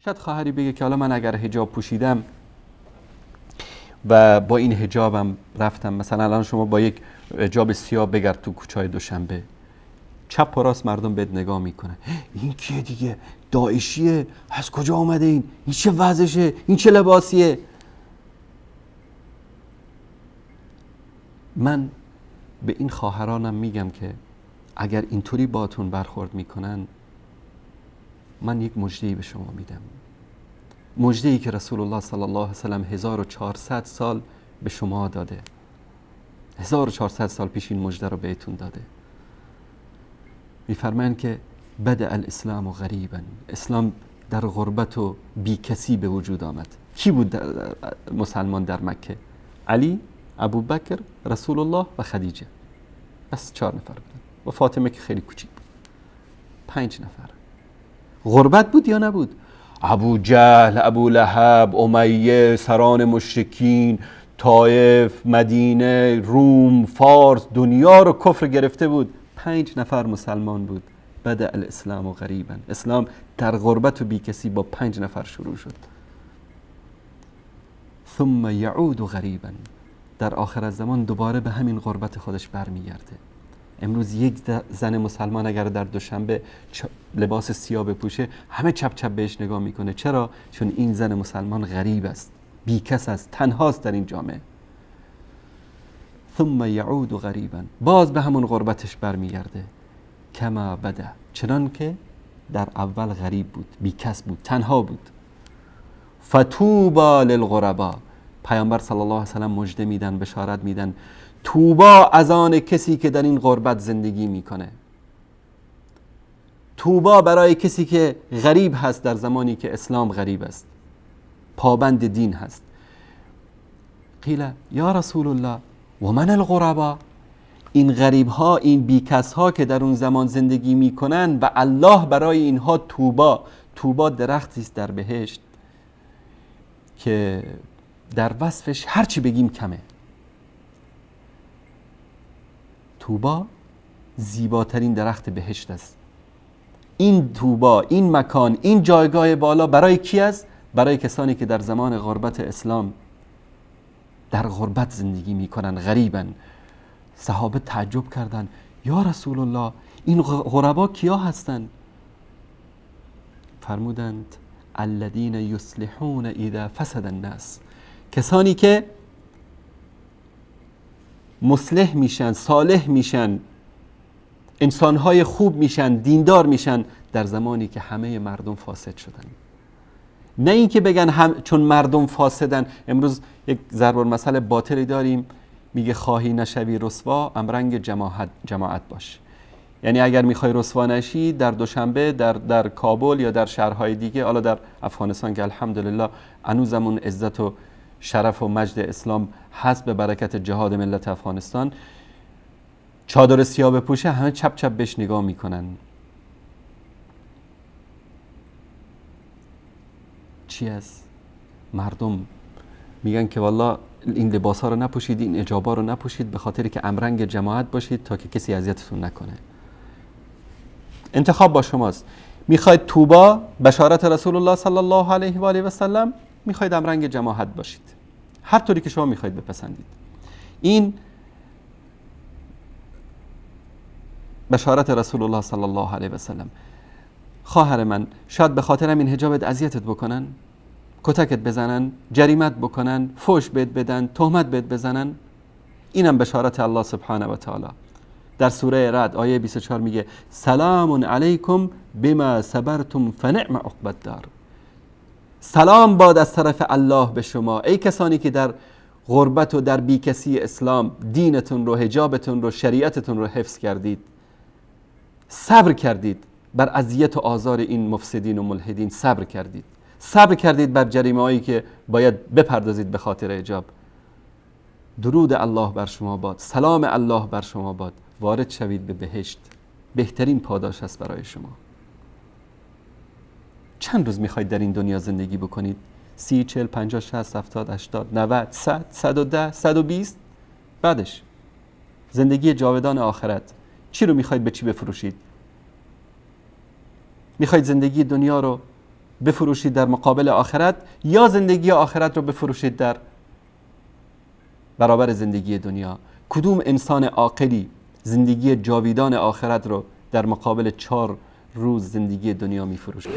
شاید خواهری بگه که حالا من اگر حجاب پوشیدم و با این حجابم رفتم، مثلا الان شما با یک حجاب سیاه بگرد تو کوچه‌های دوشنبه، چپ و راست مردم بهت نگاه میکنن، این کیه دیگه؟ داعشیه؟ از کجا آمده این چه وضعشه؟ این چه لباسیه؟ من به این خواهرانم میگم که اگر اینطوری باتون برخورد میکنن، من یک مژده‌ای به شما میدم، مژده‌ای که رسول الله صلی الله علیه و سلم 1400 سال به شما داده. 1400 سال پیش این مژده رو بهتون داده. میفرمایند که بدأ الاسلام غریبا، اسلام در غربت و بی کسی به وجود آمد. کی بود مسلمان در مکه؟ علی، ابوبکر، رسول الله و خدیجه. بس 4 نفر بودن و فاطمه که خیلی کوچیک بود. 5 نفر. غربت بود یا نبود؟ ابو جهل، ابو لهب، امیه، سران مشرکین، طائف، مدینه، روم، فارس، دنیا رو کفر گرفته بود. 5 نفر مسلمان بود. بدأ الاسلام غریبا، اسلام در غربت و بیکسی با 5 نفر شروع شد. ثم یعود غریبا، در آخر الزمان دوباره به همین غربت خودش برمیگرده. امروز یک زن مسلمان اگر در دوشنبه لباس سیاه بپوشه، همه چپ چپ بهش نگاه میکنه. چرا؟ چون این زن مسلمان غریب است، بیکس است، تنهاست در این جامعه. ثم یعود غریبا، باز به همون غربتش برمیگرده. کما بدا، چنان که در اول غریب بود، بیکس بود، تنها بود. فتوبا للغربا، پیامبر صلی الله علیه و سلم مژده میدن، بشارت میدن، توبا از آن کسی که در این غربت زندگی میکنه. توبا برای کسی که غریب هست در زمانی که اسلام غریب است، پابند دین هست. قیل یا رسول الله و من الغربا، این غریب ها، این بیکس ها که در اون زمان زندگی میکنن و الله برای اینها توبا درختی است در بهشت که در وصفش هرچی بگیم کمه. توبا زیباترین درخت بهشت است. این توبا، این مکان، این جایگاه بالا برای کی است؟ برای کسانی که در زمان غربت اسلام در غربت زندگی میکنن، غریبن. صحابه تعجب کردند، یا رسول الله این غربا کیا هستند؟ فرمودند الذین یصلحون اذا فسد الناس، کسانی که مصلح میشن، صالح میشن، انسانهای خوب میشن، دیندار میشن در زمانی که همه مردم فاسد شدن. نه اینکه بگن چون مردم فاسدن. امروز یک ضرب المثل باطلی داریم، میگه خواهی نشوی رسوا، امرنگ جماعت باش. یعنی اگر میخوای رسوا نشی، در دوشنبه در کابل یا در شهرهای دیگه، حالا در افغانستان که الحمدلله هنوزمون عزت و شرف و مجد اسلام هست به برکت جهاد ملت افغانستان، چادر سیاه بپوشه همه چپ چپ بهش نگاه میکنن. چی است؟ مردم میگن که والله این لباس ها رو نپوشید، این حجابا رو نپوشید به خاطری که امرنگ جماعت باشید تا که کسی اذیتتون نکنه. انتخاب با شماست. میخواید توبا، بشارت رسول الله صلی الله علیه و آله و سلم، میخواید امرنگ جماعت باشید، هر طوری که شما میخواید بپسندید. این بشارت رسول الله صلی الله علیه و سلم. خواهر من، شاید به خاطر این حجابت اذیتت بکنن، کتکت بزنن، جریمت بکنن، فوش بهت بدن، تهمت بهت بزنن. اینم بشارت الله سبحانه و تعالی. در سوره رعد آیه 24 میگه سلام علیکم بما صبرتم فنعم عقبى الدار. سلام باد از طرف الله به شما ای کسانی که در غربت و در بیکسی اسلام دینتون رو، حجابتون رو، شریعتتون رو حفظ کردید، صبر کردید بر اذیت و آزار این مفسدین و ملحدین، صبر کردید بر جریمه هایی که باید بپردازید به خاطر حجاب. درود الله بر شما باد، سلام الله بر شما باد، وارد شوید به بهشت، بهترین پاداش است برای شما. چند روز میخواید در این دنیا زندگی بکنید؟ 30 40 50 60 70 80 90 100 110 120؟ بعدش زندگی جاودان آخرت، چی رو میخواید به چی بفروشید؟ میخواید زندگی دنیا رو بفروشید در مقابل آخرت، یا زندگی آخرت رو بفروشید در برابر زندگی دنیا؟ کدوم انسان عاقلی زندگی جاویدان آخرت رو در مقابل 4 روز زندگی دنیا میفروشه؟